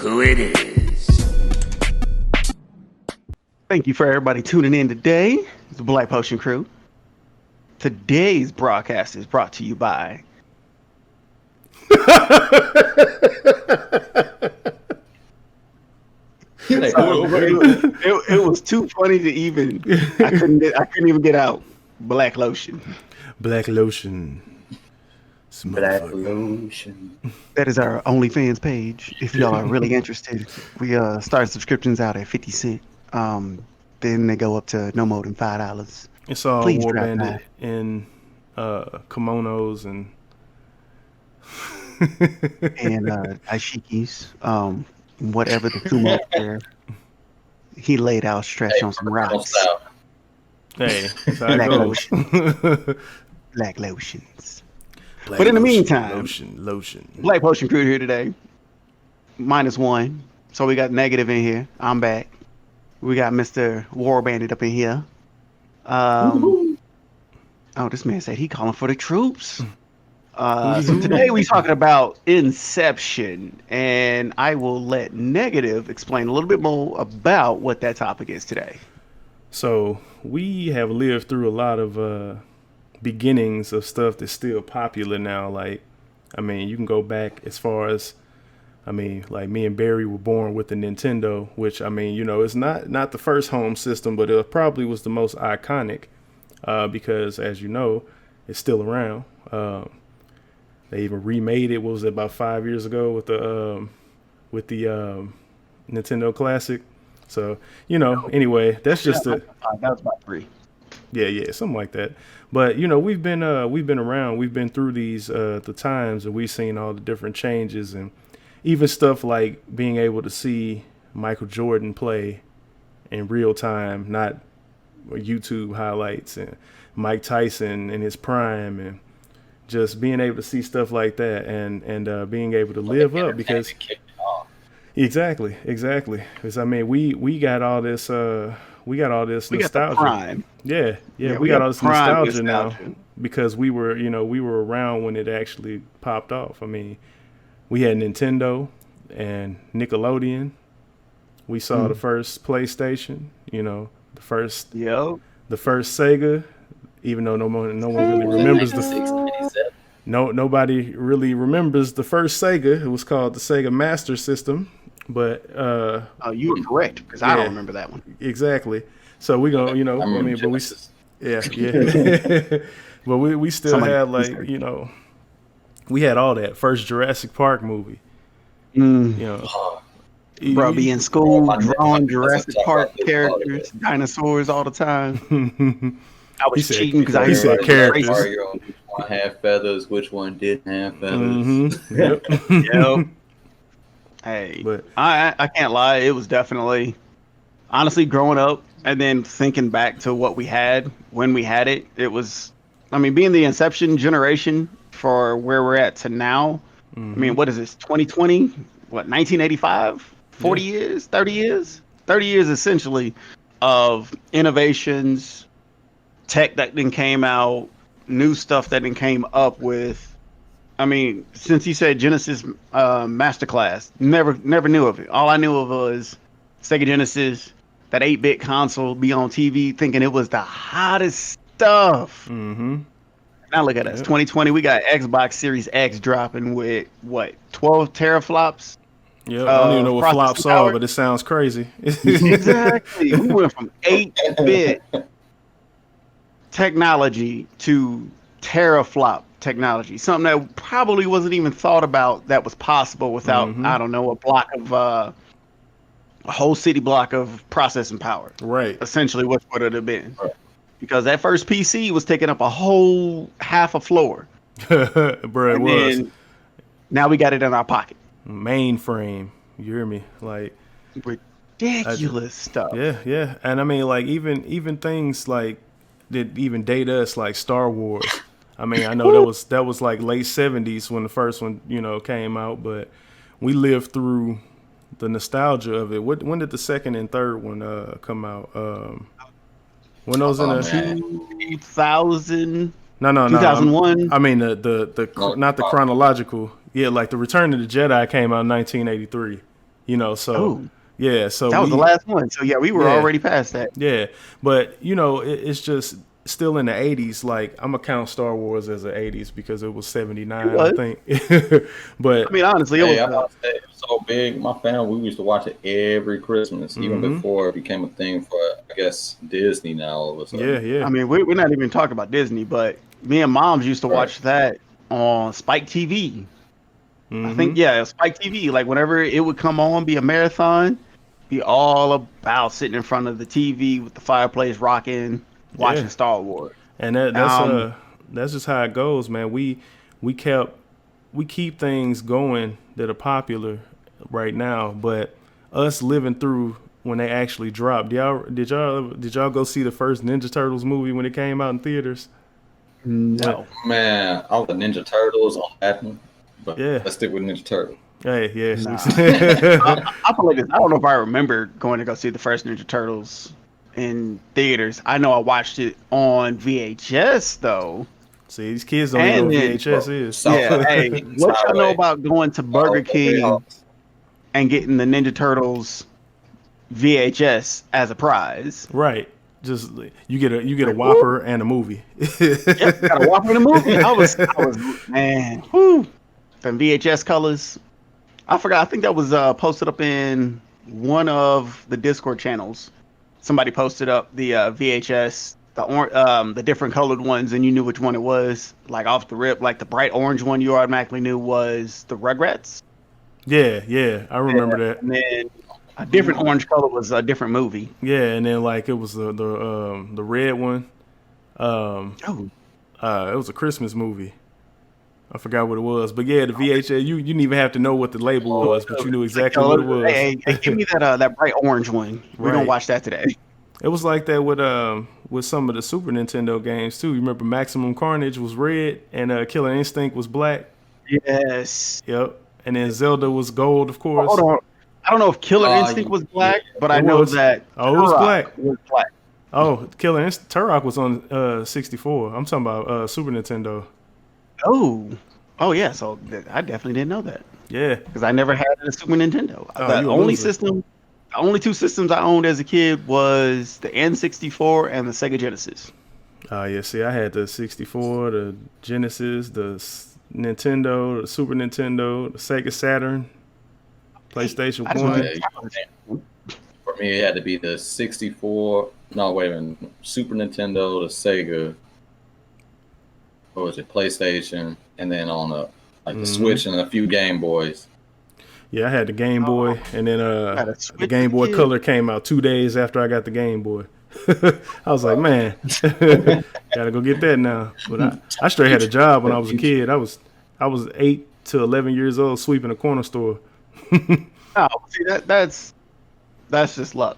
who it is. Thank you for everybody tuning in today. It's the Black Potion Crew. Today's broadcast is brought to you by it was too funny to even. I couldn't even get out. Black lotion. Black lotion. Black lotion. That is our OnlyFans page. If y'all are really interested, we start subscriptions out at 50 cents. Then they go up to no more than $5. It's all Please War drop Bandit by. in kimonos and And dashikis, whatever the Kumo there. He laid out stretch on some rocks. hey, that's how it Black goes. Black lotions. Black But in the lotion, meantime, lotion. Black Potion Crew here today. -1. So we got negative in here. I'm back. We got Mr. War Bandit up in here. Oh, this man said he calling for the troops. So today we talking about Inception, and I will let Negative explain a little bit more about what that topic is today. So we have lived through a lot of beginnings of stuff that's still popular now. Like, I mean, you can go back as far as, I mean, like me and Barry were born with the Nintendo, which, I mean, you know, it's not the first home system, but it probably was the most iconic because, as you know, it's still around. They even remade it. What was it, about 5 years ago with the Nintendo Classic? So, you know, anyway, that's just that was about 3. Yeah, something like that. But you know, we've been around. We've been through these the times, and we've seen all the different changes, and even stuff like being able to see Michael Jordan play in real time, not YouTube highlights, and Mike Tyson in his prime, and just being able to see stuff like that, and being able to live up because exactly. Because I mean, we got all this nostalgia. Got the prime. Yeah, we got all this nostalgia now because we were around when it actually popped off. I mean, we had Nintendo and Nickelodeon. We saw the first PlayStation, you know, the first Sega, even though no one really remembers nobody really remembers the first Sega. It was called the Sega Master System, but you were correct because I don't remember that one. Exactly. So we go, you know, but we still had, like, you know, we had all that first Jurassic Park movie. You know, bro, be in school drawing Jurassic Park characters, dinosaurs all the time. I was cheating because I said characters. Which one had feathers? Which one didn't have feathers? Yep. Hey, but I can't lie. It was definitely, honestly, growing up and then thinking back to what we had when we had it. It was, I mean, being the Inception generation for where we're at to now. I mean, what is this? 2020? What? 1985? 40 years? 30 years? 30 years essentially of innovations, tech that then came out, new stuff that then came up with. I mean, since you said Genesis Masterclass, never knew of it. All I knew of was Sega Genesis, that 8-bit console, be on TV thinking it was the hottest stuff. Now look at us, 2020, we got Xbox Series X dropping with, what, 12 teraflops? Yeah, I don't even know what flops are, but it sounds crazy. Exactly. We went from 8-bit technology to teraflop technology, something that probably wasn't even thought about that was possible without, I don't know, a whole city block of processing power. Right. Essentially what would it have been. Because that first PC was taking up a whole half a floor. Bro, it was. Then, now we got it in our pocket. Mainframe. You hear me? Like, ridiculous stuff. Yeah. And I mean, like, even things like that even date us, like Star Wars. I mean, I know that was like late 70s when the first one, you know, came out, but we lived through the nostalgia of it. When did the second and third one come out? When those in 2000? No. 2001. I mean the not the chronological. Yeah, like the Return of the Jedi came out in 1983. You know, so Oh, yeah, so that was the last one. So yeah, we were already past that. yeah, but you know, it's just still in the '80s. Like I'm gonna count Star Wars as the '80s because it was '79, It I was. think. But I mean, honestly, it Hey, was. I'm about to say it was so big. My family, we used to watch it every Christmas, even before it became a thing for, I guess, Disney now all of a yeah, sudden. yeah, I mean, we're not even talking about Disney, but me and moms used to Right. watch that on Spike TV. I think, mm-hmm. yeah, it was Spike TV. Like whenever it would come on, be a marathon, be all about sitting in front of the TV with the fireplace rocking, Yeah. watching Star Wars. And Um, that's just how it goes, man. We kept we keep things going that are popular right now, but us living through when they actually dropped. Did y'all go see the first Ninja Turtles movie when it came out in theaters? When, no. Man, all the Ninja Turtles on that one, but yeah. let's stick with Ninja Turtle. Hey, yeah. Nah. I feel like this. I don't know if I remember going to go see the first Ninja Turtles in theaters. I know I watched it on VHS though. See, these kids don't even know And what then, VHS is. yeah, hey, what y'all know Highway. about going to Burger All the way King off. and getting the Ninja Turtles VHS as a prize? Right. Just you get a Like, woo, Whopper and a movie. yep, got a Whopper in the movie. I was, man, whoo, them VHS colors. I forgot. I think that was posted up in one of the Discord channels. Somebody posted up the VHS, the different colored ones, and you knew which one it was. Like off the rip, like the bright orange one, you automatically knew was the Rugrats. Yeah, yeah, I remember that. And then a different orange color was a different movie. Yeah, and then like it was the red one. Oh, It was a Christmas movie. I forgot what it was, but yeah, the VHS. You didn't even have to know what the label was, but you knew exactly what it was. hey, give me that bright orange one. We're gonna Right. watch that today. It was like that with some of the Super Nintendo games too. You remember Maximum Carnage was red and Killer Instinct was black. Yes. Yep. And then Zelda was gold, of course. Hold on. I don't know if Killer Instinct was black, but I know was. that Oh, it was Turok black. was black. Oh, Turok was on 64. I'm talking about Super Nintendo. Oh yeah. So I definitely didn't know that Yeah. because I never had a Super Nintendo. Oh, The you a only loser. the only two systems I owned as a kid was the N64 and the Sega Genesis. Yeah. See, I had the 64, the Genesis, the Nintendo, the Super Nintendo, the Sega Saturn, PlayStation I just 1. wanted- For me, it had to be the 64. No, wait a minute. Super Nintendo, the Sega. What was it? PlayStation, and then on the Switch and a few Game Boys. Yeah, I had the Game Boy, and then Got a the Switch Game Boy kid. Color came out 2 days after I got the Game Boy. I was like, man, gotta go get that now. But I straight had a job when I was a kid. I was 8 to 11 years old sweeping a corner store. Oh, see that's just luck.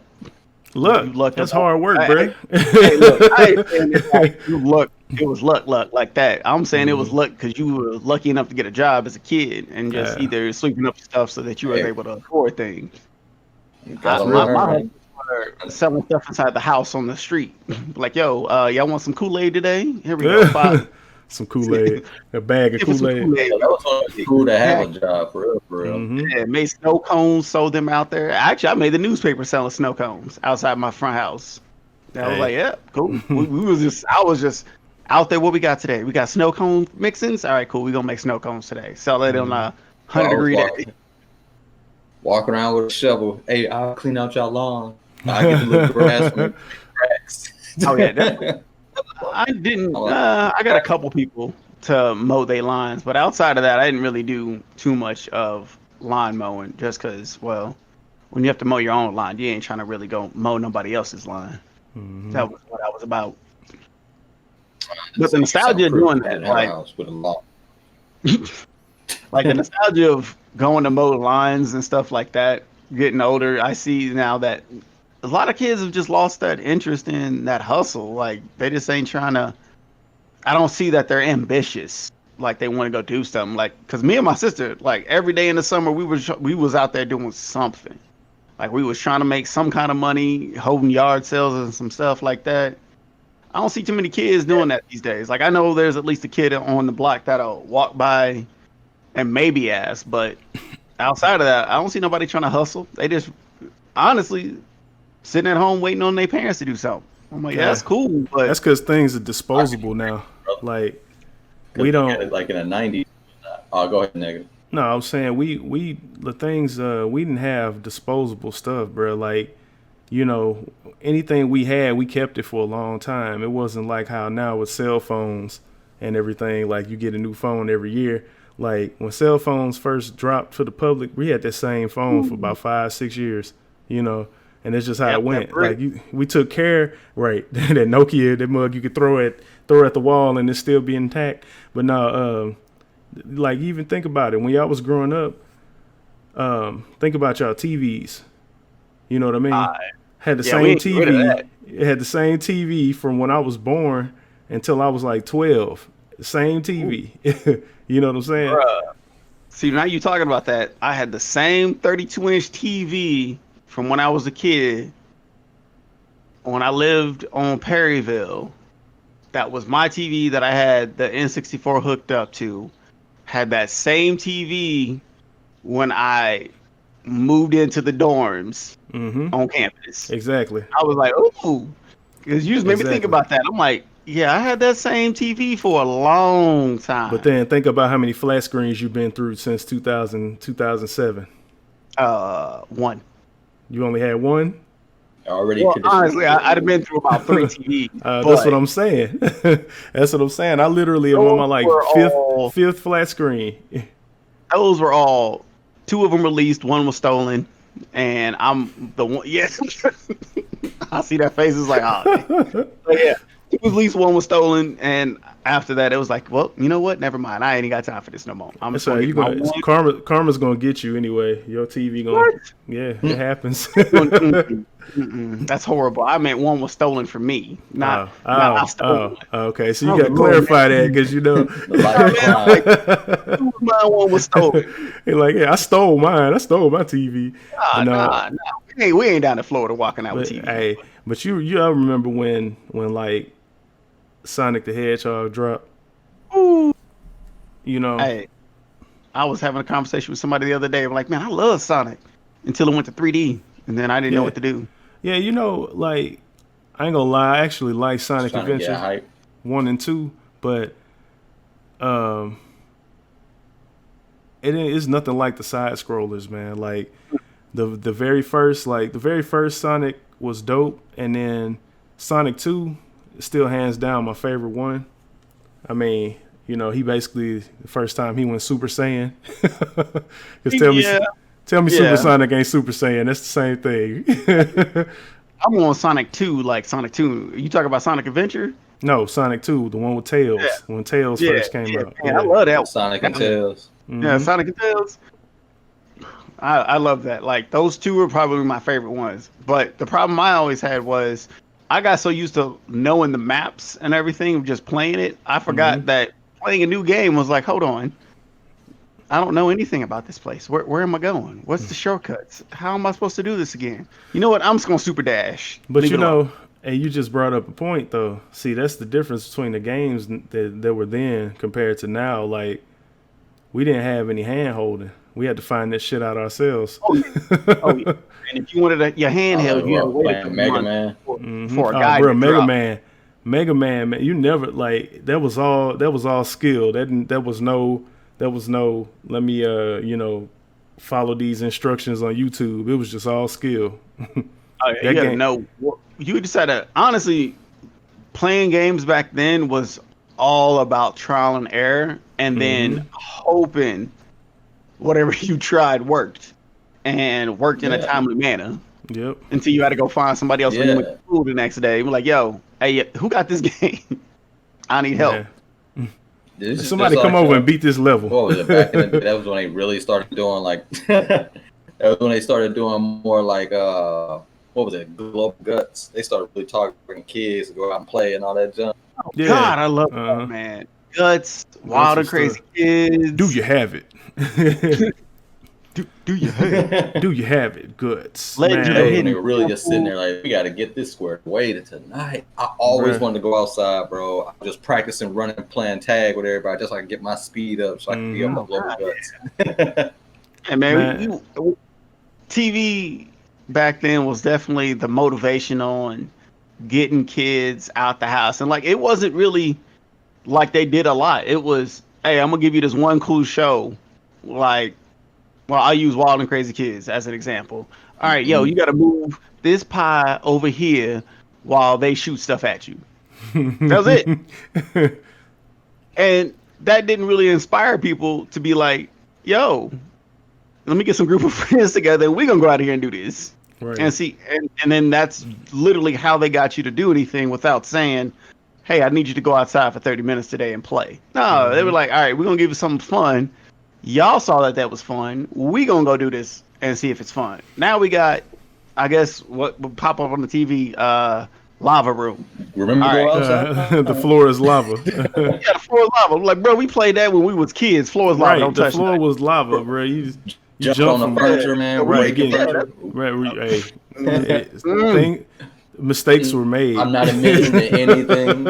Look, You lucked that's up. hard work, bro. Hey, look, I ain't saying it's like you luck. It was luck like that. I'm saying it was luck because you were lucky enough to get a job as a kid and just Yeah. either sweeping up stuff so that you were Hey. able to afford things. You My gotta learn, man. husband were selling stuff inside the house on the street. Like, yo, y'all want some Kool-Aid today? Here we go. Five. Some Kool-Aid, a bag of Give us some Kool-Aid. Kool-Aid. That was really cool to have a job, for real, for real. Mhm. Yeah, made snow cones, sold them out there. Actually, I made the newspaper selling snow cones outside my front house. And I was Hey. like, yeah, cool. I was just out there. What we got today? We got snow cone mixins. All right, cool. We gonna make snow cones today. Sell it on a 100-degree day. Walk around with a shovel. Hey, I'll clean out y'all lawn. I get the little grass from the cracks. Oh yeah, I didn't. I got a couple people to mow their lines, but outside of that, I didn't really do too much of lawn mowing. Just because, well, when you have to mow your own lawn, you ain't trying to really go mow nobody else's lawn. That was what I was about. But the nostalgia of doing that, like, with a lawn. like the nostalgia of going to mow lines and stuff like that. Getting older, I see now that a lot of kids have just lost that interest in that hustle. Like they just ain't trying to. I don't see that they're ambitious. Like they want to go do something. Like because me and my sister, like every day in the summer, we was out there doing something. Like we was trying to make some kind of money, holding yard sales and some stuff like that. I don't see too many kids doing that these days. Like I know there's at least a kid on the block that'll walk by and maybe ask, but outside of that, I don't see nobody trying to hustle. They just honestly sitting at home waiting on their parents to do something. I'm like, yeah, that's cool, but that's because things are disposable now. Like we don't like in the '90s. Oh, go ahead, nigga. No, I was saying we the things we didn't have disposable stuff, bro. Like, you know, anything we had, we kept it for a long time. It wasn't like how now with cell phones and everything, like you get a new phone every year. Like when cell phones first dropped for the public, we had that same phone for about 5-6 years, you know, and it's just how it went. Like we took care, right? That Nokia, that mug you could throw at the wall and it still be intact. But now, like even think about it. When y'all was growing up, think about y'all TVs. You know what I mean? Had the same TV. It had the same TV from when I was born until I was like 12. Same TV. You know what I'm saying? Bruh. See, now you talking about that. I had the same 32-inch TV from when I was a kid. When I lived on Perryville, that was my TV that I had the N64 hooked up to. Had that same TV when I moved into the dorms on campus. Exactly. I was like, ooh, because you just made me think about that. I'm like, yeah, I had that same TV for a long time. But then think about how many flat screens you've been through since 2007. One. You only had one? Already. Well, honestly, I'd have been through about 3 TVs. That's what I'm saying. That's what I'm saying. I literally am on my like fifth flat screen. Those were all. 2 of them released. 1 was stolen, and I'm the one. Yes, I see that face. It's like, oh, yeah. 2 was released. 1 was stolen, and after that, it was like, well, you know what? Never mind. I ain't got time for this no more. I'm sorry. Karma's gonna get you anyway. Your TV gonna. What? Yeah, it happens. That's horrible. I meant 1 was stolen from me, not I stole. Okay, so you gotta clarify that because you know. My 1 was stolen. You're like, yeah, I stole mine. I stole my TV. Nah. Hey, we ain't down to Florida walking out with TV. Hey, but you I remember when like Sonic the Hedgehog dropped. Ooh. You know. Hey, I was having a conversation with somebody the other day. I'm like, man, I love Sonic until it went to 3D, and then I didn't know what to do. Yeah, you know, like I ain't gonna lie, I actually like Sonic Adventure 1 and 2, but it is nothing like the side scrollers, man. Like the very first Sonic was dope, and then Sonic 2 is still hands down my favorite one. I mean, you know, he basically the first time he went Super Saiyan. Tell me Super Sonic ain't Super Saiyan. That's the same thing. I'm on Sonic 2, like Sonic 2. You talk about Sonic Adventure? No, Sonic 2, the one with Tails. Yeah. When Tails first came out. Man, I love that. Sonic and Tails. Yeah, Sonic and Tails. I love that. Like, those 2 are probably my favorite ones. But the problem I always had was I got so used to knowing the maps and everything, just playing it, I forgot that playing a new game was like, hold on. I don't know anything about this place. Where am I going? What's the shortcuts? How am I supposed to do this again? You know what? I'm just going to super dash. But you know, and you just brought up a point, though. See, that's the difference between the games that were then compared to now. Like, we didn't have any hand holding. We had to find that shit out ourselves. Oh, yeah. And if you wanted your handheld, you had to wait Mega Man for a guy to drop. Mega Man, man, you never like that was all skill. That was no let me you know, follow these instructions on YouTube. It was just all skill. You gotta know. You decided, honestly, playing games back then was all about trial and error, and then hoping whatever you tried worked, and worked in a timely manner. Yep. Until you had to go find somebody else when you went to school the next day. You're like, yo, hey, who got this game? I need help. Somebody come over and beat this level. What was it? Back in the day, that was when they really started doing like. That was when they started doing more like what was it? Global Guts. They started really targeting kids to go out and play and all that junk. Oh, God, I love that, man. Guts, Wild and Crazy Kids. Do you have it? do you have it? Do you have it? Guts. They were really just sitting there like, we got to get this squared away tonight. I always wanted to go outside, bro. I was just practicing running and playing tag with everybody just so I can get my speed up so I can be on my Global Guts. And man, TV back then was definitely the motivation on getting kids out the house. And like, it wasn't really like they did a lot. It was, hey, I'm gonna give you this one cool show. Like, well, I'll use Wild and Crazy Kids as an example. All right, yo, you got to move this pie over here while they shoot stuff at you. That was it. And that didn't really inspire people to be like, yo, let me get some group of friends together. We're going to go out here and do this. Right. And see, and then that's literally how they got you to do anything without saying, hey, I need you to go outside for 30 minutes today and play. No, they were like, all right, we're going to give you something fun. Y'all saw that was fun. We going to go do this and see if it's fun. Now we got, I guess, what would pop up on the TV, Lava Room. Remember to go outside? The floor is lava. Yeah, the floor is lava. I'm like, bro, we played that when we was kids. Floor is lava. Right, don't the touch floor that. was lava, bro. You jump on the furniture, man. Right, mistakes were made. I'm not admitting to anything.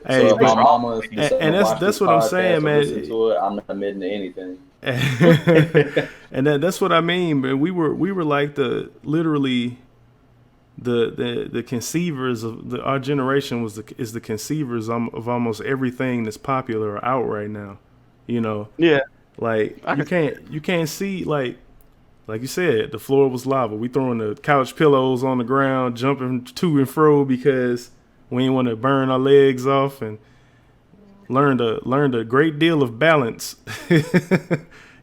Hey, so if my mama and that's what I'm saying, man. I'm not admitting to anything. And that's what I mean, man. We were like the conceivers of our generation is the conceivers of almost everything that's popular or out right now. You know. Yeah. Like you can't see like you said, the floor was lava. We throwing the couch pillows on the ground, jumping to and fro because we didn't want to burn our legs off, and learned a great deal of balance.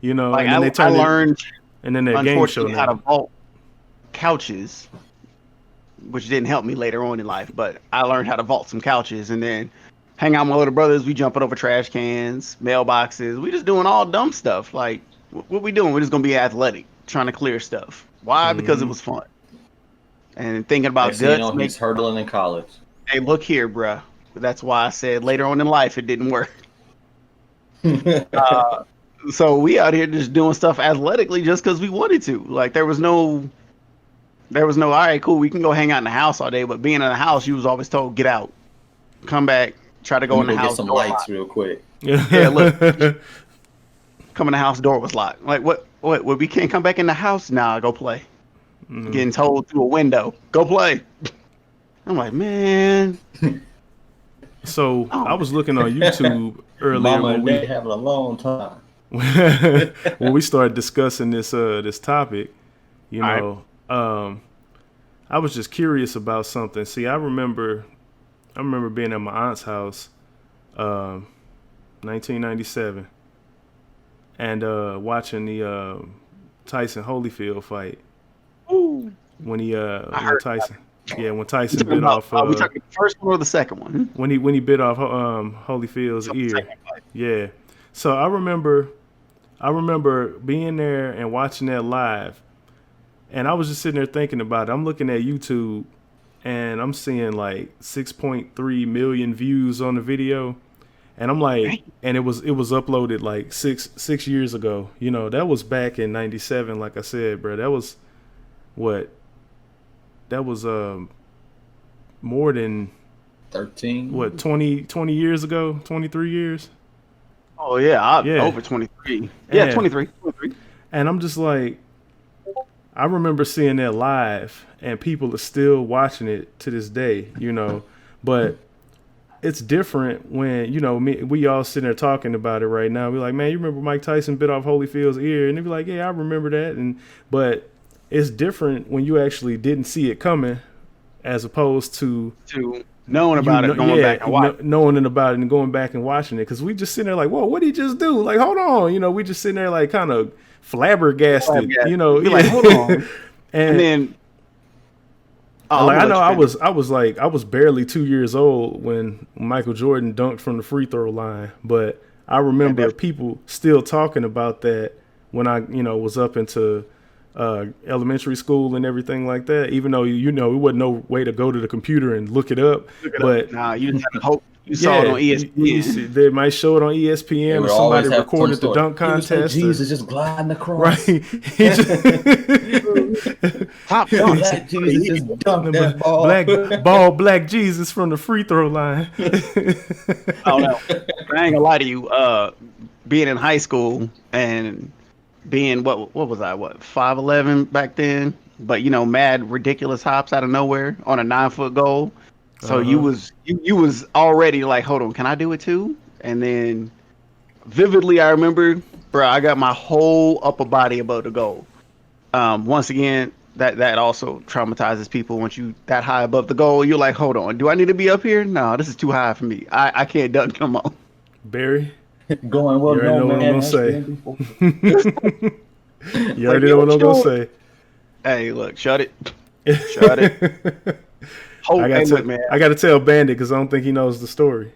You know, like, and then I learned, and then that game show how to vault couches, which didn't help me later on in life. But I learned how to vault some couches, and then hang out with my little brothers. We jumping over trash cans, mailboxes. We just doing all dumb stuff. Like, what we doing? We're just gonna be athletic, trying to clear stuff. Why? Because it was fun. And thinking about guts. He's hurdling in college. Hey, look here, bruh. That's why I said later on in life it didn't work. So we out here just doing stuff athletically just because we wanted to. Like, there was no, all right, cool, we can go hang out in the house all day. But being in the house, you was always told, get out, come back, try to go in the house. Get some lights real quick. Yeah, look, come in the house, door was locked. Like, what? We can't come back in the house? Nah, go play. Getting told through a window, go play. I'm like, man. So I was looking on YouTube earlier. Mama and Dad having a long time. When we started discussing this topic, you know, I was just curious about something. See, I remember being at my aunt's house, 1997, and watching the Tyson Holyfield fight. Ooh. When Tyson bit off. Are we talking the first one or the second one? When he bit off Holyfield's ear. Yeah. So I remember being there and watching that live, and I was just sitting there thinking about it. I'm looking at YouTube, and I'm seeing like 6.3 million views on the video, and I'm like, and it was uploaded like six years ago. You know, that was back in '97. Like I said, bro, that was what. That was more than 13. What, 20 years ago? 23 years? Oh yeah, over 23. Yeah, 23. And I'm just like, I remember seeing that live, and people are still watching it to this day, you know. But it's different when, you know, we all sitting there talking about it right now. We're like, man, you remember Mike Tyson bit off Holyfield's ear? And they'd be like, yeah, I remember that. But it's different when you actually didn't see it coming, as opposed to knowing about it, going back and watching. Knowing about it and going back and watching it. Because we just sitting there like, whoa, what did he just do? Like, hold on. You know, we just sitting there like kind of flabbergasted. You know, like, hold on. and then, I know I was barely 2 years old when Michael Jordan dunked from the free throw line. But I remember people still talking about that when I, you know, was up into elementary school and everything like that, even though, you know, it wasn't no way to go to the computer and look it up. Nah, you just had to hope you saw it on ESPN. They might show it on ESPN, or somebody recorded the dunk contest. Jesus just gliding across. Right. Top Black Jesus just dunked that ball. Black Jesus from the free throw line. I don't know. I ain't gonna lie to you. Being in high school and being what was I, 5'11" back then, but mad ridiculous hops out of nowhere on a 9-foot goal. So you was already like, hold on, can I do it too? And then vividly I remember, bro, I got my whole upper body above the goal. Once again, that also traumatizes people. Once you that high above the goal, you're like, hold on, do I need to be up here? No, this is too high for me. I can't dunk no more. Barry, going well. You already know what I'm gonna say. You already know what I'm gonna say. Hey, look, shut it. Shut it. I got to tell Bandit because I don't think he knows the story.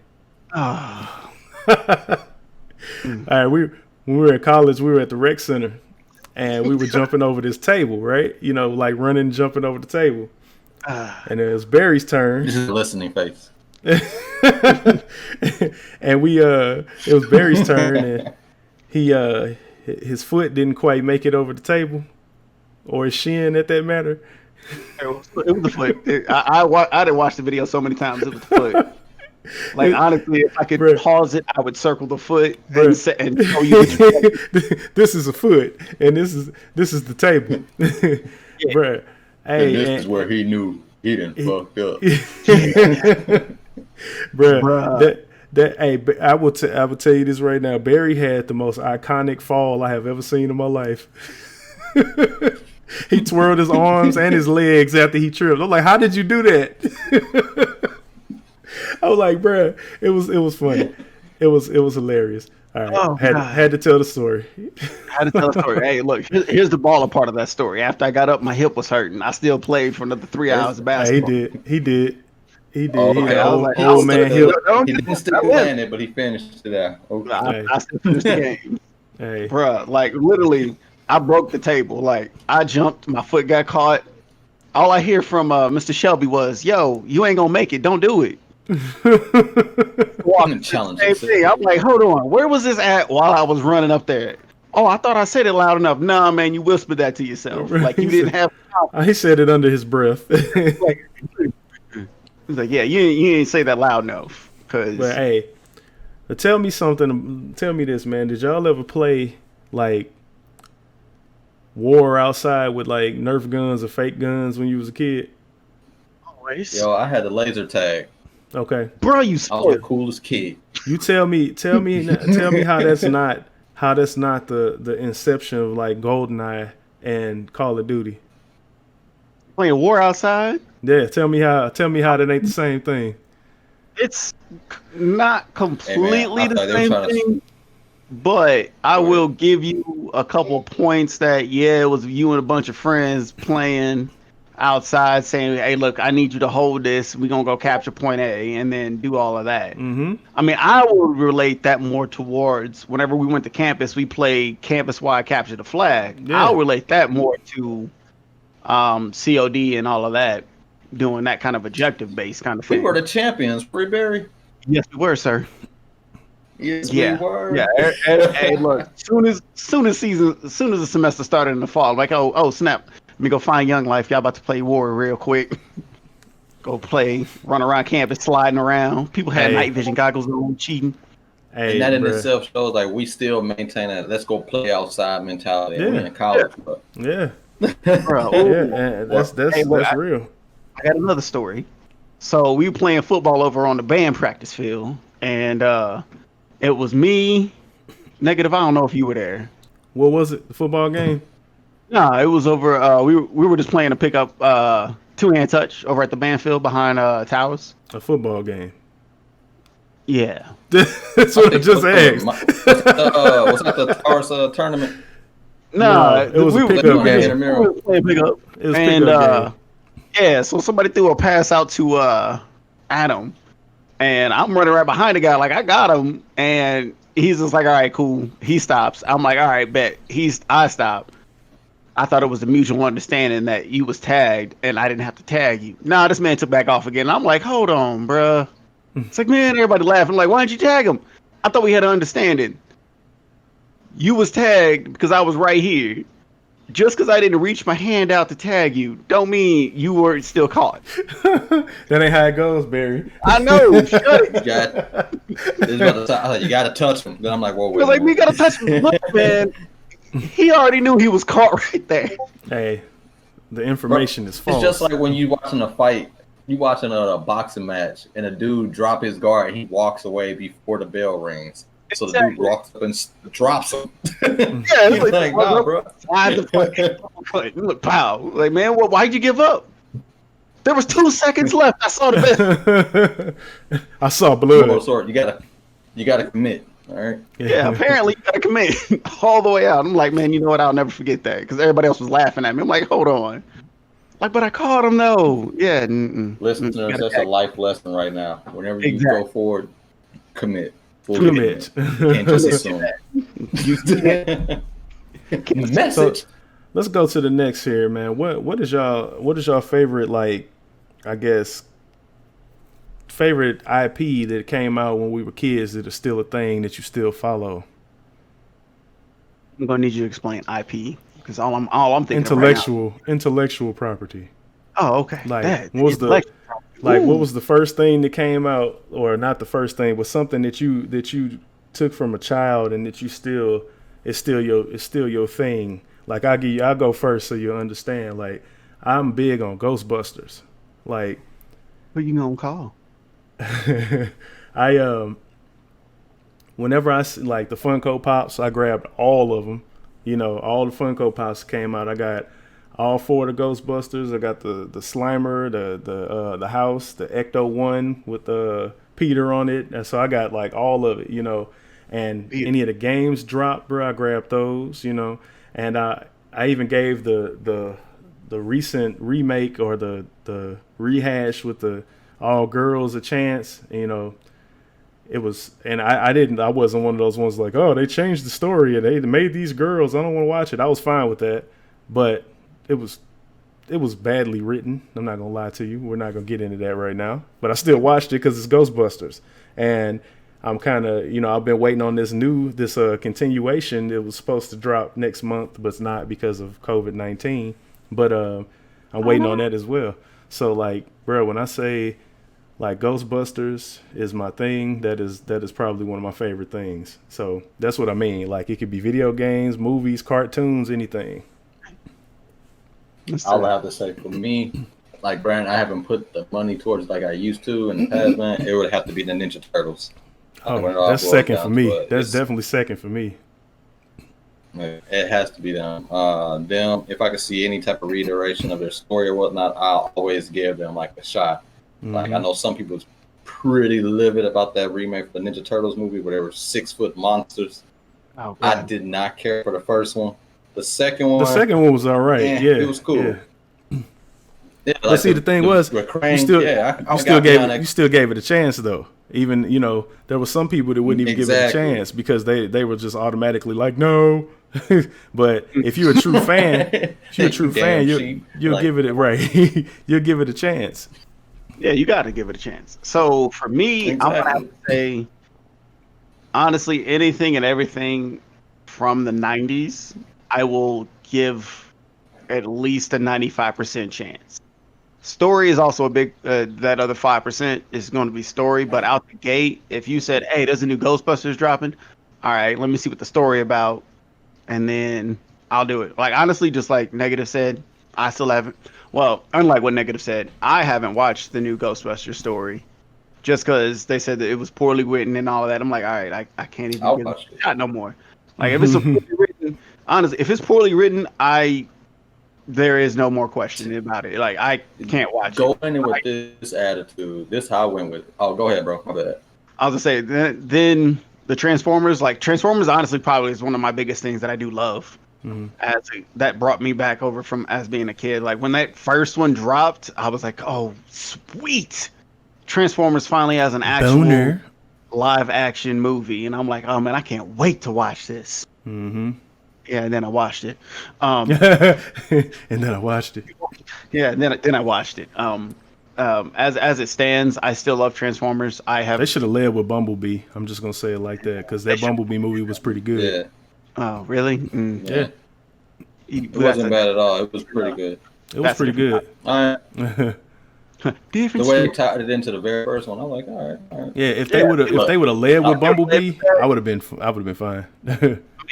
Oh. All right, when we were at college, we were at the rec center, and we were jumping over this table, right? Like running and jumping over the table. And it was Barry's turn. This is a listening face. And it was Barry's turn, and his foot didn't quite make it over the table, or his shin, at that matter. It was the foot. I didn't watch the video so many times. It was the foot. Like, honestly, if I could pause it, I would circle the foot and show you. This is a foot, and this is the table, bruh. Hey, and this is where he knew he didn't fucked up. Bruh. Hey, I will tell you this right now. Barry had the most iconic fall I have ever seen in my life. He twirled his arms and his legs after he tripped. I'm like, how did you do that? I was like, bruh, it was funny. It was hilarious. All right, had to tell the story. Had to tell the story. Hey, look, here's the baller part of that story. After I got up, my hip was hurting. I still played for another 3 hours of basketball. He did. Oh, okay. Old man hip. He didn't still land it, but he finished it out. Okay. I still finished the game. Hey, bruh, like literally, I broke the table. Like, I jumped, my foot got caught. All I hear from Mr. Shelby was, "Yo, you ain't gonna make it. Don't do it." Walking challenge. Same thing. I'm like, hold on, where was this at while I was running up there? Oh, I thought I said it loud enough. Nah, man, you whispered that to yourself. Like, you didn't have. He said it under his breath. He's like, yeah, you didn't say that loud enough. But hey, tell me something. Tell me this, man. Did y'all ever play like war outside with like Nerf guns or fake guns when you was a kid? Always. Yo, I had the laser tag. Okay, bro, I was the coolest kid. You tell me how that's not the inception of like GoldenEye and Call of Duty. Playing war outside? Yeah, tell me how that ain't the same thing. It's not completely the same thing, but I will give you a couple points that it was you and a bunch of friends playing outside, saying, "Hey, look, I need you to hold this. We're gonna go capture point A," and then do all of that. Mm-hmm. I mean, I would relate that more towards whenever we went to campus, we played campus-wide capture the flag. Yeah. I'll relate that more to COD and all of that, doing that kind of objective-based kind of thing. We were the champions, Barry. Yes, we were, sir. Yes, we were. Yeah. Hey, look, soon as the semester started in the fall, like, oh, snap. Let me go find Young Life. Y'all about to play war real quick. Go play, run around campus, sliding around. People had night vision goggles on, cheating. Hey, and that in itself shows like we still maintain that let's go play outside mentality. Yeah. We're in college, but yeah. Bro, that's real. I got another story. So we were playing football over on the band practice field, and it was me, Negative. I don't know if you were there. What was it? The football game? No, it was over. We were just playing a pickup two-hand touch over at the band field behind Towers. A football game. Yeah. That's what I just asked. Was that the Towers tournament? No, it was a pickup game. We were playing pickup. It was a pickup game. Yeah, so somebody threw a pass out to Adam, and I'm running right behind the guy like I got him, and he's just like, all right, cool. He stops. I'm like, all right, bet. I stop. I thought it was a mutual understanding that you was tagged and I didn't have to tag you. Nah, this man took back off again. I'm like, hold on, bruh. It's like, man, everybody laughing. Like, why didn't you tag him? I thought we had an understanding. You was tagged because I was right here. Just because I didn't reach my hand out to tag you, don't mean you were still caught. That ain't how it goes, Barry. I know. Shut it. You got to touch him. Then I'm like, whoa, wait. Like, we got to touch him. Look, man. he already knew he was caught right there. Hey, the information is false. It's just like when you watching a fight, you watching a boxing match, and a dude drop his guard, and he walks away before the bell rings. So the dude walks up and drops him. Yeah, He's like, nah, bro. Look, pow. Like, man, why'd you give up? There was 2 seconds left. I saw the bell. I saw blood. You gotta commit. All right. Yeah, apparently you gotta commit all the way out. I'm like, man, you know what? I'll never forget that because everybody else was laughing at me. I'm like, hold on. Like, but I caught him though. Yeah. Listeners, that's a life lesson right now. Whenever you go forward, commit. Commit. Can't just assume. Message. So, let's go to the next here, man. What is y'all favorite, like, I guess, favorite IP that came out when we were kids that is still a thing that you still follow? I'm gonna need you to explain IP because all I'm thinking intellectual property. Oh, okay. Like what was the first thing that came out, or not the first thing, but something that you took from a child and that it's still your thing. Like I'll go first so you'll understand. Like I'm big on Ghostbusters. Like who you gonna call? Whenever I see like the Funko Pops, I grabbed all of them. You know, all the Funko Pops came out. I got all 4 of the Ghostbusters. I got the Slimer, the house, the Ecto one with Peter on it. And so I got like all of it, you know. And any of the games dropped, bro, I grabbed those, you know. And I even gave the recent remake or the rehash with the all girls a chance, you know. It was, and I wasn't one of those ones like, oh, they changed the story and they made these girls, I don't want to watch it. I was fine with that, but it was badly written. I'm not gonna lie to you. We're not gonna get into that right now, but I still watched it because it's Ghostbusters, and I'm kind of, you know, I've been waiting on this continuation. It was supposed to drop next month, but it's not because of COVID-19. But I'm waiting on that as well. So like, bro, when I say like Ghostbusters is my thing, that is probably one of my favorite things. So that's what I mean. Like it could be video games, movies, cartoons, anything. I'll have to say for me, like Brandon, I haven't put the money towards like I used to in the past, man. It would have to be the Ninja Turtles. Oh, that's second for me. That's definitely second for me. It has to be them. If I could see any type of reiteration of their story or whatnot, I'll always give them like a shot. Mm-hmm. Like I know some people's pretty livid about that remake for the Ninja Turtles movie where they were 6-foot monsters. Oh, I did not care for the first one. The second one was all right. Yeah, it was cool. Yeah. But see, the thing was, you still gave it a chance though. Even, you know, there were some people that wouldn't even give it a chance because they were just automatically like, no. But if you're a true fan, you'll give it right. You'll give it a chance. Yeah, you got to give it a chance. So for me, I'm gonna have to say, honestly, anything and everything from the 90s, I will give at least a 95% chance. Story is also a big, that other 5% is going to be story, but out the gate, if you said, hey, there's a new Ghostbusters dropping, all right, let me see what the story about, and then I'll do it. Like, honestly, just like Negative said, I still haven't, well, unlike what Negative said, I haven't watched the new Ghostbusters story, just because they said that it was poorly written and all of that. I'm like, all right, I can't even get a shot no more. Like, if it's poorly written, honestly, if it's poorly written, there is no more question about it. Like, I can't watch it. Go in with this attitude. This how I went with it. Oh, go ahead, bro. My bad. I was going to say, then the Transformers, like, Transformers honestly probably is one of my biggest things that I do love. Mm-hmm. That brought me back over from as being a kid. Like, when that first one dropped, I was like, oh, sweet. Transformers finally has an actual live action movie. And I'm like, oh, man, I can't wait to watch this. Mm-hmm. Yeah, and then I watched it. And then I watched it. Yeah, and then I watched it. As it stands, I still love Transformers. They should have led with Bumblebee. I'm just gonna say it like that because that Bumblebee movie was pretty good. Yeah. Oh, really? Mm. Yeah. It wasn't bad at all. It was pretty good. It was pretty good. The way they tied it into the very first one, I'm like, all right. Yeah, if they would have led with Bumblebee, I would have been fine.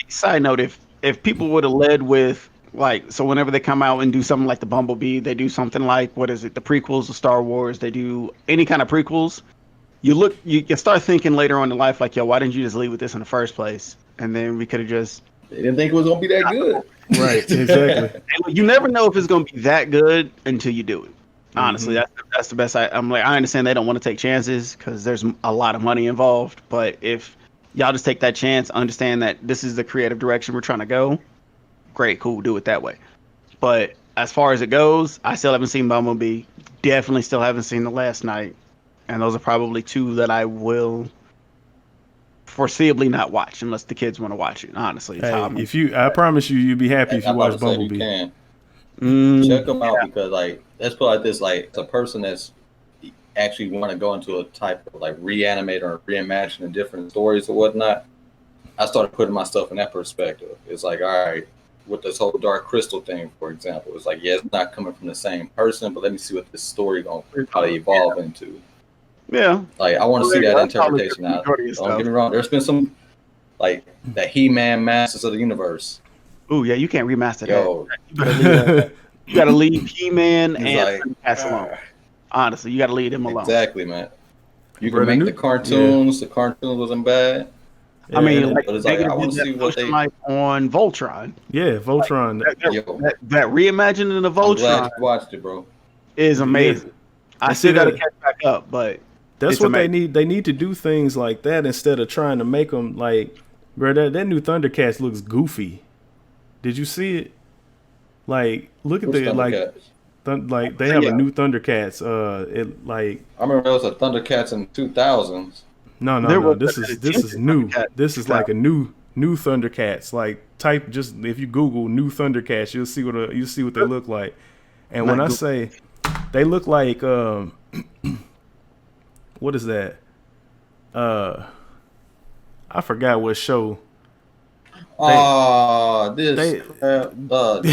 Side note: if if people would have led with like, so whenever they come out and do something like the Bumblebee, they do something like, what is it, the prequels of Star Wars, they do any kind of prequels, you start thinking later on in life like, yo, why didn't you just leave with this in the first place? And then we could have just, they didn't think it was gonna be that good. Right, exactly. you never know if it's gonna be that good until you do it. Honestly, that's the best. I'm like, I understand they don't want to take chances because there's a lot of money involved, but if y'all just take that chance, understand that this is the creative direction we're trying to go, great, cool, do it that way. But as far as it goes, I still haven't seen Bumblebee. Definitely still haven't seen The Last Night. And those are probably two that I will foreseeably not watch unless the kids want to watch it. Honestly, I promise you'd be happy if you watch Bumblebee. You check them out because, like, let's put it like this: like, it's a person that's actually want to go into a type of like reanimate or reimagine different stories or whatnot. I started putting myself in that perspective. It's like, all right, with this whole Dark Crystal thing, for example, it's like, yeah, it's not coming from the same person, but let me see what this story gonna probably evolve into. Yeah, like I want to see that interpretation now. Don't get me wrong. There's been some like the He-Man Masters of the Universe. Oh yeah, you can't remaster that. You gotta leave He-Man and Thundercats alone. Honestly, you gotta leave them alone. Exactly, man. You can make the cartoons. Yeah. The cartoons wasn't bad. Yeah, I mean, like, but it's like, I want to see what they like on Voltron. Yeah, Voltron. Like, that reimagining of Voltron. I'm glad you watched it, bro. Is amazing. Yeah. I still gotta catch back up, but that's what they need. They need to do things like that instead of trying to make them like, bro. That new Thundercats looks goofy. Did you see it? Like, look at the like they have a new Thundercats. It like I remember there was a Thundercats in 2000s. No. This is new. This is like a new Thundercats. Like type just if you Google new Thundercats, you'll see what they look like. And when I say they look like what is that? I forgot what show. Teen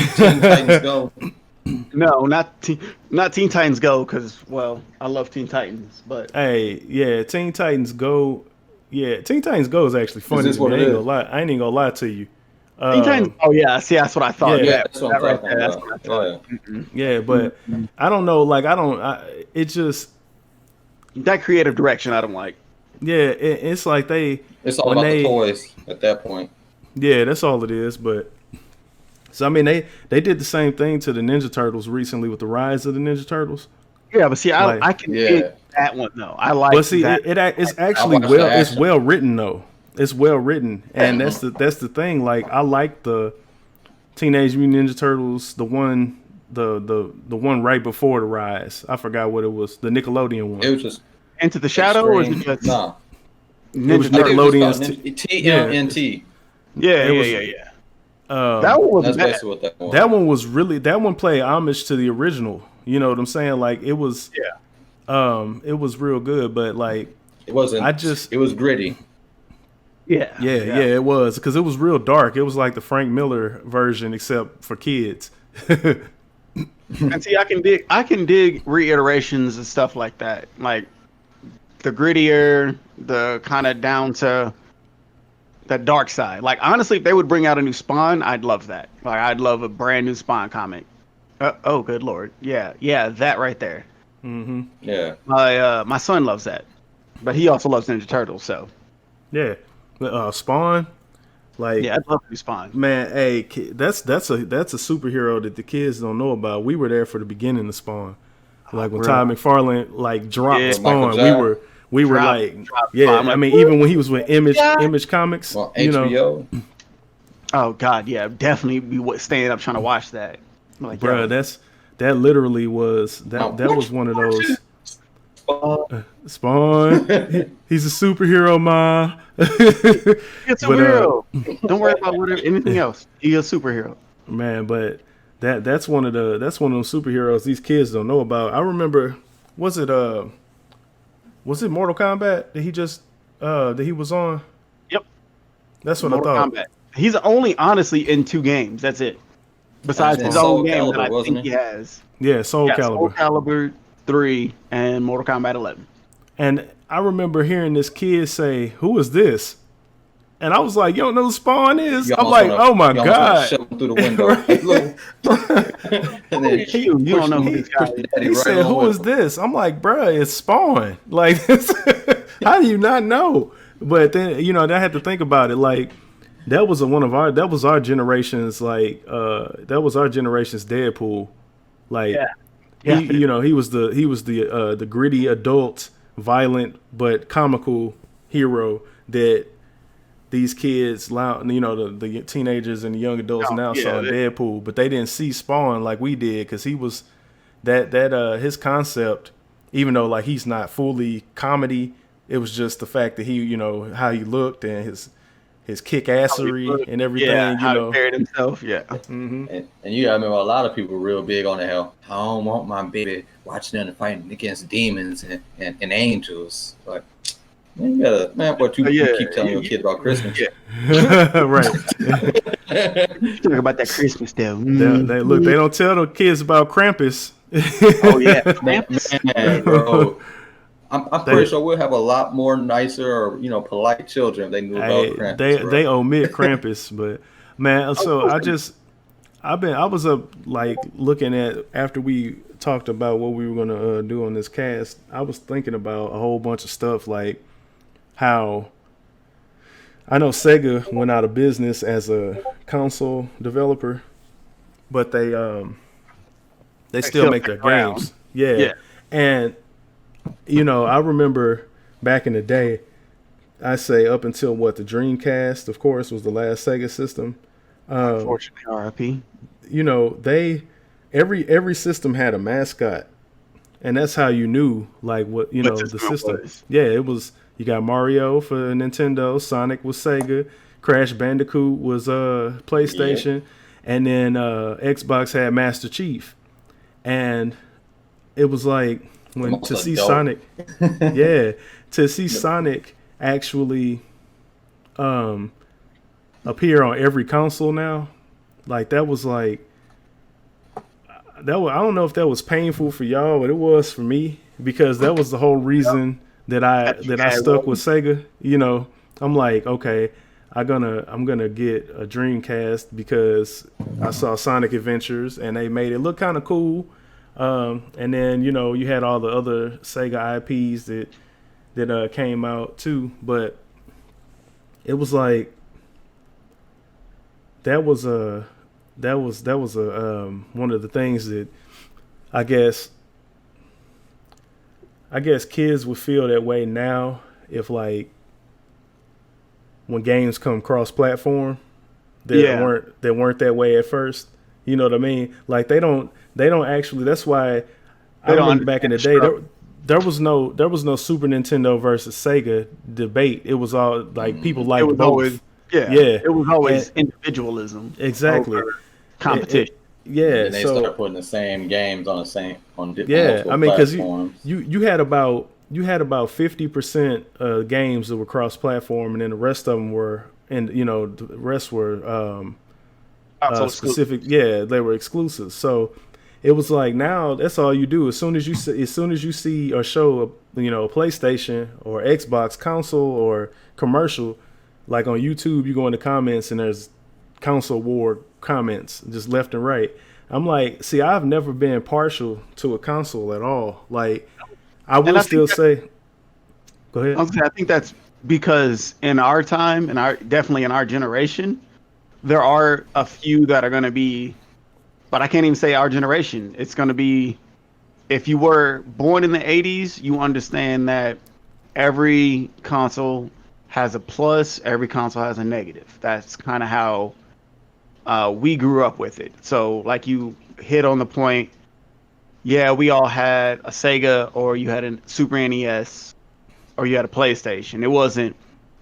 Titans Go. No, not Teen Titans Go, because, well, I love Teen Titans, but... Hey, yeah, Teen Titans Go... Yeah, Teen Titans Go is actually funny. Is this what it is? I ain't even gonna lie to you. Teen Titans... Oh, yeah, see, that's what I thought. Yeah, that's what I'm talking about. Yeah, but I don't know, like, it just... That creative direction, I don't like. Yeah, it's like It's all about the toys at that point. Yeah, that's all it is, but... So I mean, they did the same thing to the Ninja Turtles recently with the Rise of the Ninja Turtles. Yeah, but see, I can dig that one though. I like. But see, it's actually it's well written though. It's well written, and that's the thing. Like I like the Teenage Mutant Ninja Turtles, the one right before the Rise. I forgot what it was. The Nickelodeon one. It was just Into the Shadow, or was it just no? It was Nickelodeon's TMNT. Yeah. That one was basically what that was. That one played homage to the original. You know what I'm saying? Like it was it was real good, but like it wasn't. It was gritty. Yeah, it was because it was real dark. It was like the Frank Miller version, except for kids. And see, I can dig reiterations and stuff like that, like the grittier, the kind of down to the dark side. Like honestly, if they would bring out a new Spawn, I'd love that. Like I'd love a brand new Spawn comic. Oh, good lord, yeah, that right there. Mm-hmm. Yeah, my son loves that, but he also loves Ninja Turtles. So yeah, Spawn. Like I'd love to be Spawn. Man, hey, that's a superhero that the kids don't know about. We were there for the beginning of Spawn. Like when Todd McFarlane like dropped Spawn, we were like, I mean, even when he was with Image Comics, well, you HBO. know. Oh God, yeah, definitely be staying up trying to watch that. Like, bro, that literally was that was one of those. Spawn, he's a superhero, ma. He's a superhero. Don't worry about anything else. He's a superhero. Man, but that's one of those superheroes these kids don't know about. I remember, was it Mortal Kombat that he just that he was on? Yep. That's what Mortal I thought. Kombat. He's only honestly in 2 games. That's it. Besides his own game that I think he has. Yeah, Soul Calibur. Soul Calibur 3 and Mortal Kombat 11. And I remember hearing this kid say, "Who is this?" And I was like, you don't know who Spawn is? You I'm almost like, wanna- oh my you almost wanna God. shove him through the window. Like, look. And then You don't know who this guy push is. the daddy He right said, on who with is him. this? I'm like, bruh, it's Spawn. Like, how do you not know? But then, you know, I had to think about it. Like, that was our generation's, like, that was our generation's Deadpool. Like, Yeah. you know, he was the gritty adult, violent, but comical hero that these kids, you know, the teenagers and the young adults now saw in Deadpool, but they didn't see Spawn like we did, because he was that his concept, even though like he's not fully comedy, it was just the fact that he, you know, how he looked and his kick-assery and everything, how you know. he carried himself. Yeah. Mm-hmm. And you gotta remember, a lot of people were real big on the hell. I don't want my baby watching them fighting against demons and angels. Like, man, you gotta, man, what you keep telling your kid about Christmas. Right. Talk about that Christmas though. They don't tell the kids about Krampus. Oh yeah, Man, bro. I'm pretty sure we'll have a lot more nicer or, you know, polite children if they knew about Krampus. They omit Krampus, but man, so I was up like looking at, after we talked about what we were gonna do on this cast, I was thinking about a whole bunch of stuff, like how I know Sega went out of business as a console developer, but they still make their games. Yeah. And you know, I remember back in the day, I say up until the Dreamcast, of course, was the last Sega system. Unfortunately, RIP. You know, every system had a mascot, and that's how you knew like what, you know, the system. Yeah, it was, you got Mario for Nintendo, Sonic was Sega, Crash Bandicoot was PlayStation, and then Xbox had Master Chief, and it was like to see Sonic actually appear on every console now, like that was like I don't know if that was painful for y'all, but it was for me, because that was the whole reason that I stuck with Sega. You know, I'm like, okay, I'm gonna get a Dreamcast because I saw Sonic Adventures and they made it look kind of cool. And then, you know, you had all the other Sega IPs that came out too, but it was like that was a one of the things that I guess kids would feel that way now, if like when games come cross-platform that weren't that way at first. You know what I mean? Like they don't actually. That's why I remember back in the day there was no Super Nintendo versus Sega debate. It was all like people liked both. Always, it was always individualism. Exactly. Competition. And they started putting the same games on different I mean, because platforms. you had about 50% games that were cross-platform, and then the rest of them were, and you know, the rest were specific. Yeah, they were exclusive. So it was like, now that's all you do. As soon as you see or show a PlayStation or Xbox console or commercial, like on YouTube, you go in the comments and there's console war comments just left and right. I'm like, see, I've never been partial to a console at all. Like, I will still say, go ahead. I think that's because in our time, definitely in our generation, there are a few that are going to be, but I can't even say our generation. It's going to be, if you were born in the 80s, you understand that every console has a plus, every console has a negative. That's kind of how we grew up with it. So like you hit on the point, yeah, we all had a Sega, or you had a Super NES, or you had a PlayStation. It wasn't,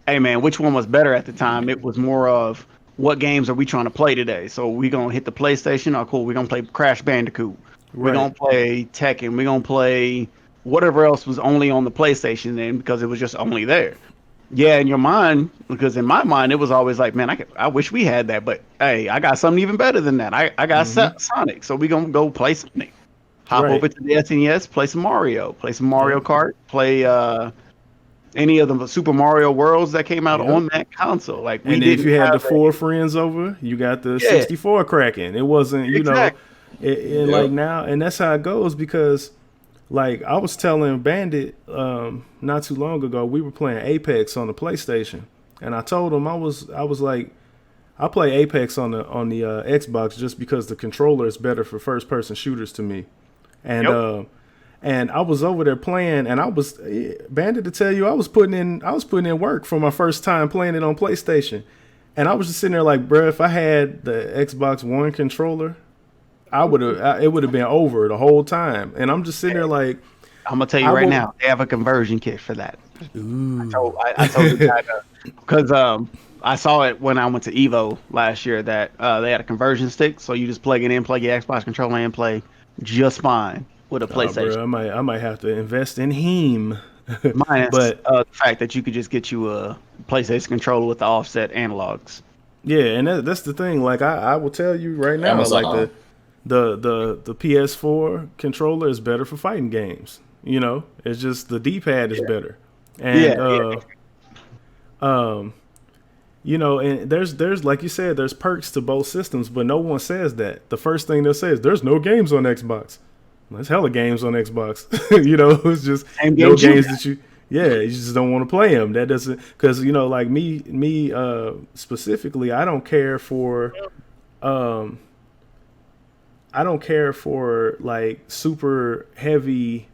hey man, which one was better at the time? It was more of, what games are we trying to play today? So we gonna hit the PlayStation? Oh, cool. We're gonna play Crash Bandicoot. We're gonna play Tekken. We're gonna play whatever else was only on the PlayStation then, because it was just only there. Yeah, in your mind, because in my mind, it was always like, man, I wish we had that, but hey, I got something even better than that. I got Sonic, so we gonna go play Sonic. Hop over to the SNES, play some Mario Kart, play any of the Super Mario Worlds that came out Yep. on that console. Like we And didn't if you had the have 4 friends over, you got the 64 cracking. It wasn't, exactly. and like now, and that's how it goes because, like I was telling Bandit not too long ago, we were playing Apex on the PlayStation, and I told him I was like, I play Apex on the Xbox just because the controller is better for first person shooters to me, and and I was over there playing, and I was Bandit to tell you I was putting in work for my first time playing it on PlayStation, and I was just sitting there like, bruh, if I had the Xbox One controller, it would have been over the whole time, and I'm just sitting there like, I'm gonna tell you right now, they have a conversion kit for that. Ooh. I told the guy because I saw it when I went to Evo last year that they had a conversion stick, so you just plug it in, plug your Xbox controller, and play just fine with a PlayStation. Bro, I might have to invest in him. Minus but the fact that you could just get you a PlayStation controller with the offset analogs. Yeah, and that's the thing. Like I will tell you right now, Amazon. like the PS4 controller is better for fighting games. It's just the D-pad is better, and and there's like you said, there's perks to both systems, but no one says that. The first thing they'll say is there's no games on Xbox. There's hella games on Xbox. It's just no games that you just don't want to play them. That doesn't, because like me specifically, I don't care for like super heavy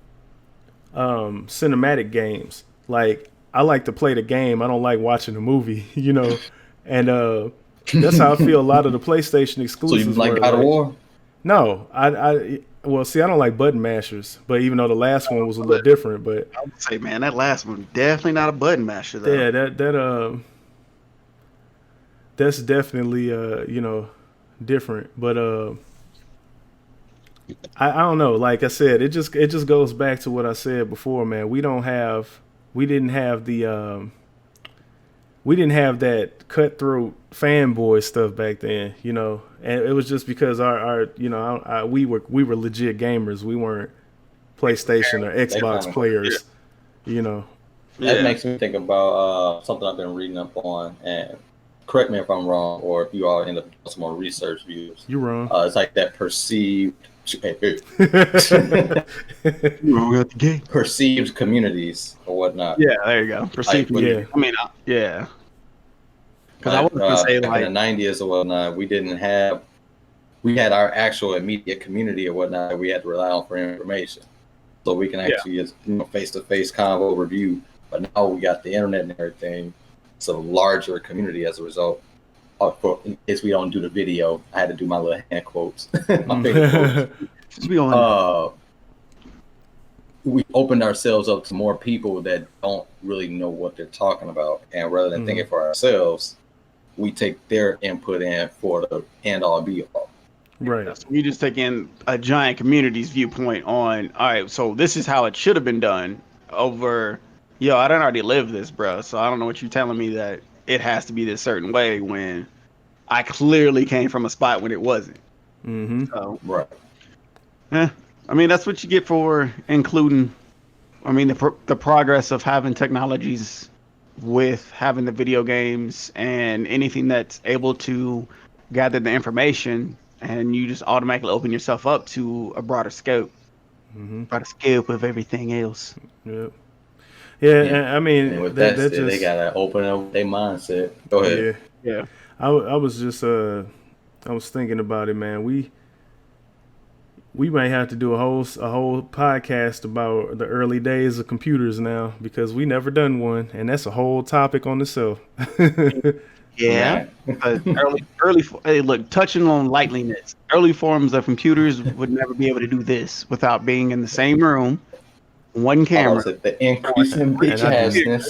cinematic games. Like I like to play the game. I don't like watching the movie, and that's how I feel a lot of the PlayStation exclusives. So you like God of War? No, well, see, I don't like button mashers, but even though the last one was a little different, but I would say, man, that last one definitely not a button masher though. Yeah, that's definitely different, but I don't know. Like I said, it just goes back to what I said before, man. We didn't have that cutthroat fanboy stuff back then, and it was just because we were legit gamers. We weren't PlayStation or Xbox players, That makes me think about something I've been reading up on, and correct me if I'm wrong, or if you all end up doing some more research views. You're wrong. It's like that perceived. You're wrong at the game. Perceived communities or whatnot. Yeah, there you go. Perceived community. I mean, yeah. Because I was gonna say, like in the 90s or whatnot, we had our actual immediate community or whatnot that we had to rely on for information, so we can actually just face-to-face convo review. But now we got the internet and everything. It's a larger community as a result. In case we don't do the video, I had to do my little hand quotes. My finger quotes. We opened ourselves up to more people that don't really know what they're talking about, and rather than thinking for ourselves, we take their input in for the end-all be-all. Right. So we just take in a giant community's viewpoint on, all right, so this is how it should have been done over, I don't already live this, bro, so I don't know what you're telling me that it has to be this certain way when I clearly came from a spot when it wasn't. Mm-hmm. So, right. I mean, that's what you get for including, the progress of having technologies with having the video games and anything that's able to gather the information, and you just automatically open yourself up to a broader scope. Broader scope of everything else. Yep. Yeah, I mean, and with that said, they gotta open up their mindset. Go ahead. Yeah. I was just I was thinking about it, man. We might have to do a whole podcast about the early days of computers now, because we never done one, and that's a whole topic on itself. Yeah. Early. Hey, look, touching on lightliness. Early forms of computers would never be able to do this without being in the same room. One camera. The increase in bitch.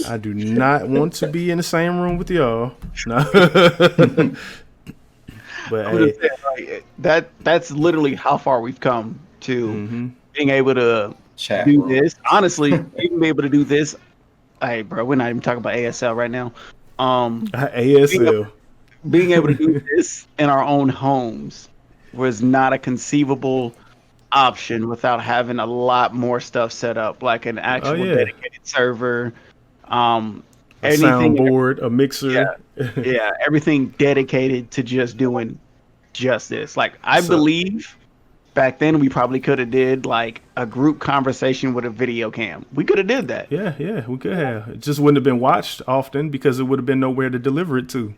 I do not want to be in the same room with y'all. No. But hey, that's literally how far we've come to being able to do this. Honestly, even be able to do this. Hey, bro, we're not even talking about ASL right now. ASL. Being able to do this in our own homes was not a conceivable option without having a lot more stuff set up, like an actual dedicated server, A Anything, soundboard, a mixer. yeah, everything dedicated to just doing just this. Like I So believe back then we probably could have did like a group conversation with a video cam. We could have did that. yeah, we could have. It just wouldn't have been watched often because it would have been nowhere to deliver it to.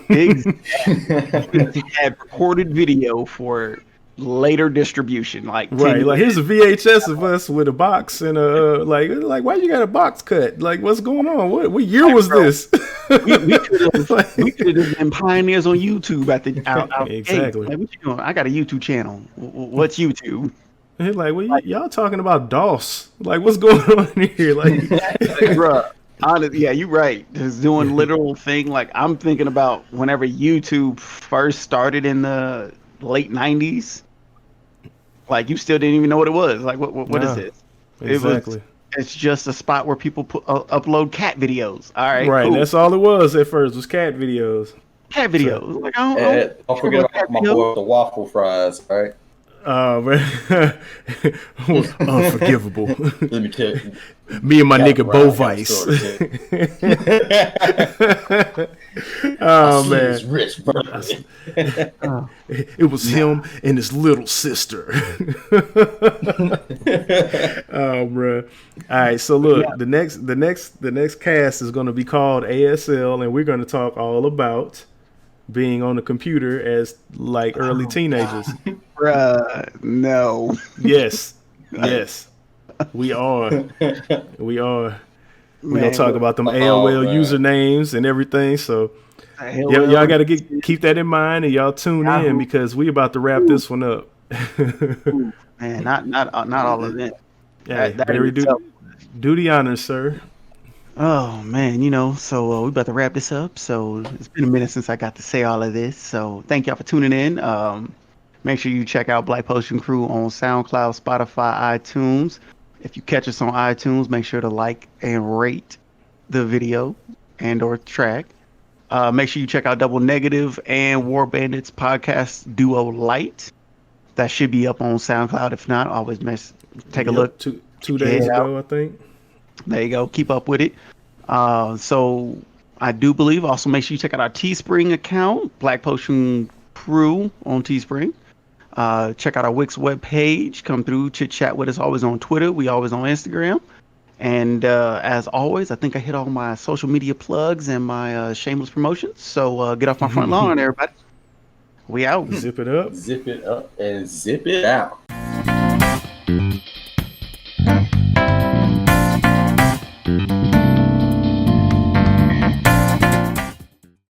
Exactly. Had recorded video for later distribution, like 10 Right, like here's a VHS of us with a box and a like why you got a box cut? Like what's going on? What year was this? we could have been pioneers on YouTube at the out Exactly. Like, what you doing? I got a YouTube channel. What's YouTube? Like, y'all talking about DOS? Like, what's going on here? Like, bruh. Honestly, yeah, you're right. Just doing literal thing. Like I'm thinking about whenever YouTube first started in the late '90s. Like you still didn't even know what it was. Like what is this? Exactly. It's just a spot where people upload cat videos. All right, right. cool. That's all it was at first was cat videos. Cat videos. Like don't forget about my boy with the waffle fries. All right. Oh man, unforgivable. Let me tell you. Me and my nigga Bovice. Oh man, rich it was him and his little sister. Oh bro. All right, so look, the next cast is going to be called ASL, and we're going to talk all about being on the computer as like early teenagers. Bruh, no. Yes. We are. We're gonna talk about them AOL usernames and everything. So y'all gotta keep that in mind, and y'all tune in because we about to wrap this one up. Man, not all of it. Yeah, do the honors, sir. Oh man, so we about to wrap this up. So it's been a minute since I got to say all of this. So thank y'all for tuning in. Make sure you check out Black Potion Crew on SoundCloud, Spotify, iTunes. If you catch us on iTunes, make sure to like and rate the video and or track. Make sure you check out Double Negative and War Bandits podcast duo Light. That should be up on SoundCloud. If not, always take a look. Two days ago, I think. There you go. Keep up with it. So I do believe also make sure you check out our Teespring account, Black Potion Crew on Teespring. Check out our Wix webpage. Come through, chit chat with us. Always on Twitter. We always on Instagram. And as always, I think I hit all my social media plugs and my shameless promotions. So get off my front lawn, everybody. We out. Zip it up. Zip it up and zip it out.